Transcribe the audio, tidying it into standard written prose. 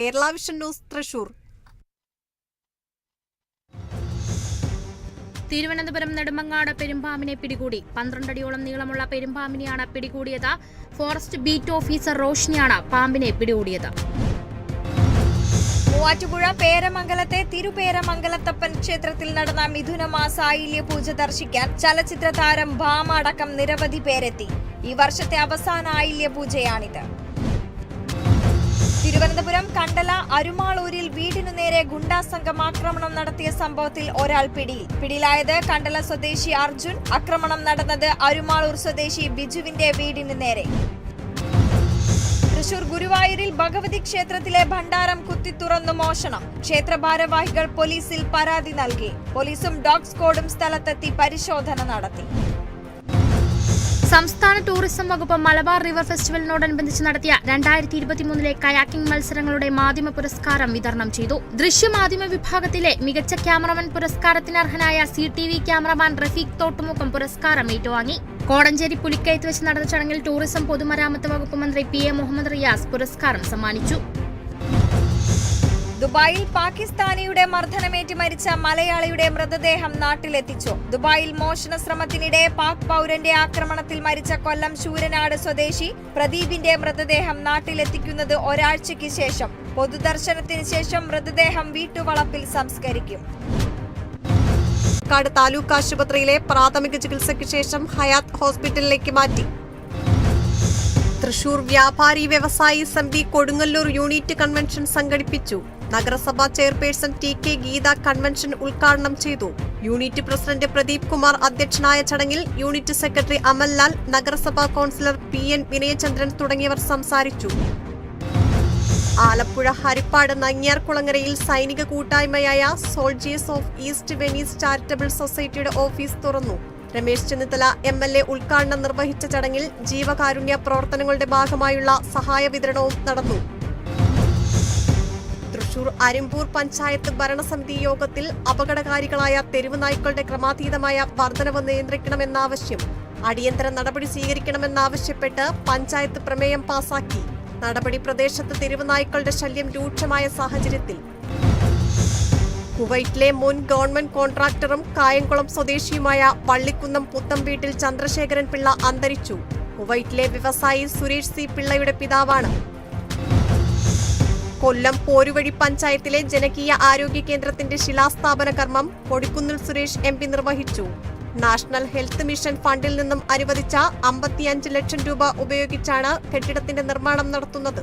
Kerala vision news Thrissur. Thiruvananthapuram Nedumangad പെരുമ്പാമ്പിനെ പിടികൂടി. 12 അടിയോളം നീളമുള്ള പെരുമ്പാമ്പിനെയാണ് പിടികൂടിയത്. ഫോറസ്റ്റ് ബീറ്റ് ഓഫീസർ റോഷ്നിയാണ് പാമ്പിനെ പിടികൂടിയത്. മൂവാറ്റുപുഴ പേരമംഗലത്തെ തിരുപേരമംഗലത്തപ്പൻ ക്ഷേത്രത്തിൽ നടന്ന മിഥുനമാസ ആയില്യ പൂജ ദർശിക്കാൻ ചലച്ചിത്ര താരം ഭാമ അടക്കം നിരവധി പേരെത്തി. ഈ വർഷത്തെ അവസാന ആയില്യ പൂജയാണിത്. തിരുവനന്തപുരം കണ്ടല അരുമാളൂരിൽ വീടിനു നേരെ ഗുണ്ടാസംഘം ആക്രമണം നടത്തിയ സംഭവത്തിൽ ഒരാൾ പിടിയിലായത് കണ്ടല സ്വദേശി അർജുൻ. ആക്രമണം നടന്നത് അരുമാളൂർ സ്വദേശി ബിജുവിന്റെ വീടിന് നേരെ. തൃശൂർ ഗുരുവായൂരിൽ ഭഗവതി ക്ഷേത്രത്തിലെ ഭണ്ഡാരം കുത്തിത്തുറന്നു മോഷണം. ക്ഷേത്ര ഭാരവാഹികൾ പോലീസിൽ പരാതി നൽകി. പോലീസും ഡോഗ് സ്ക്വാഡും സ്ഥലത്തെത്തി പരിശോധന നടത്തി. സംസ്ഥാന ടൂറിസം വകുപ്പ് മലബാർ റിവർ ഫെസ്റ്റിവലിനോടനുബന്ധിച്ച് നടത്തിയ 2023 കയാക്കിംഗ് മത്സരങ്ങളുടെ മാധ്യമ പുരസ്കാരം വിതരണം ചെയ്തു. ദൃശ്യമാധ്യമ വിഭാഗത്തിലെ മികച്ച ക്യാമറമാൻ പുരസ്കാരത്തിന് അർഹനായ CTV ക്യാമറമാൻ റഫീഖ് തോട്ടുമുഖം പുരസ്കാരം ഏറ്റുവാങ്ങി. കോടഞ്ചേരി പുലിക്കയത്ത് വെച്ച് നടന്ന ചടങ്ങിൽ ടൂറിസം പൊതുമരാമത്ത് വകുപ്പ് മന്ത്രി PA മുഹമ്മദ് റിയാസ് പുരസ്കാരം സമ്മാനിച്ചു. ദുബായിൽ പാകിസ്ഥാനിയുടെ മർദ്ദനമേറ്റ് മരിച്ച മലയാളിയുടെ മൃതദേഹം നാട്ടിലെത്തിച്ചു. ദുബായിൽ മോഷണ ശ്രമത്തിനിടെ പാക് പൗരന്റെ ആക്രമണത്തിൽ മരിച്ച കൊല്ലം ശൂരനാട് സ്വദേശി പ്രദീപിന്റെ മൃതദേഹം നാട്ടിലെത്തിക്കുന്നത് ഒരാഴ്ചയ്ക്ക് ശേഷം. പൊതുദർശനത്തിന് ശേഷം മൃതദേഹം വീട്ടുവളപ്പിൽ സംസ്കരിക്കും. താലൂക്ക് ആശുപത്രിയിലെ പ്രാഥമിക ചികിത്സയ്ക്ക് ശേഷം ഹയാത്ത് ഹോസ്പിറ്റലിലേക്ക് മാറ്റി. തൃശൂർ വ്യാപാരി വ്യവസായി സമിതി കൊടുങ്ങല്ലൂർ യൂണിറ്റ് കൺവെൻഷൻ സംഘടിപ്പിച്ചു. നഗരസഭാ ചെയർപേഴ്സൺ TK ഗീത കൺവെൻഷൻ ഉദ്ഘാടനം ചെയ്തു. യൂണിറ്റ് പ്രസിഡന്റ് പ്രദീപ് കുമാർ അധ്യക്ഷനായ ചടങ്ങിൽ യൂണിറ്റ് സെക്രട്ടറി അമൽലാൽ, നഗരസഭാ കൌൺസിലർ PN വിനയചന്ദ്രൻ തുടങ്ങിയവർ സംസാരിച്ചു. ആലപ്പുഴ ഹരിപ്പാട് നങ്ങ്യാർകുളങ്ങരയിൽ സൈനിക കൂട്ടായ്മയായ soldiers of east Venice charitable സൊസൈറ്റിയുടെ ഓഫീസ് തുറന്നു. രമേശ് ചെന്നിത്തല MLA ഉദ്ഘാടനം നിർവഹിച്ച ചടങ്ങിൽ ജീവകാരുണ്യ പ്രവർത്തനങ്ങളുടെ ഭാഗമായുള്ള സഹായ വിതരണവും നടന്നു. തൃശൂർ അരിമ്പൂർ പഞ്ചായത്ത് ഭരണസമിതി യോഗത്തിൽ അപകടകാരികളായ തെരുവ് നായ്ക്കളുടെ ക്രമാതീതമായ വർധനവ് നിയന്ത്രിക്കണമെന്നാവശ്യം അടിയന്തര നടപടി സ്വീകരിക്കണമെന്നാവശ്യപ്പെട്ട് പഞ്ചായത്ത് പ്രമേയം പാസാക്കി. നടപടി പ്രദേശത്ത് തെരുവ് നായ്ക്കളുടെ ശല്യം രൂക്ഷമായ സാഹചര്യത്തിൽ. കുവൈറ്റിലെ മുൻ ഗവൺമെന്റ് കോൺട്രാക്ടറും കായംകുളം സ്വദേശിയുമായ പള്ളിക്കുന്നം പുത്തംവീട്ടിൽ ചന്ദ്രശേഖരൻ പിള്ള അന്തരിച്ചു. കുവൈറ്റിലെ വ്യവസായി സുരേഷ് C പിള്ളയുടെ പിതാവാണ്. കൊല്ലം പോരുവഴി പഞ്ചായത്തിലെ ജനകീയ ആരോഗ്യ കേന്ദ്രത്തിന്റെ ശിലാസ്ഥാപന കർമ്മം കൊടിക്കുന്നിൽ സുരേഷ് MP നിർവഹിച്ചു. നാഷണൽ ഹെൽത്ത് മിഷൻ ഫണ്ടിൽ നിന്നും അനുവദിച്ച 55 ലക്ഷം രൂപ ഉപയോഗിച്ചാണ് കെട്ടിടത്തിന്റെ നിർമ്മാണം നടത്തുന്നത്.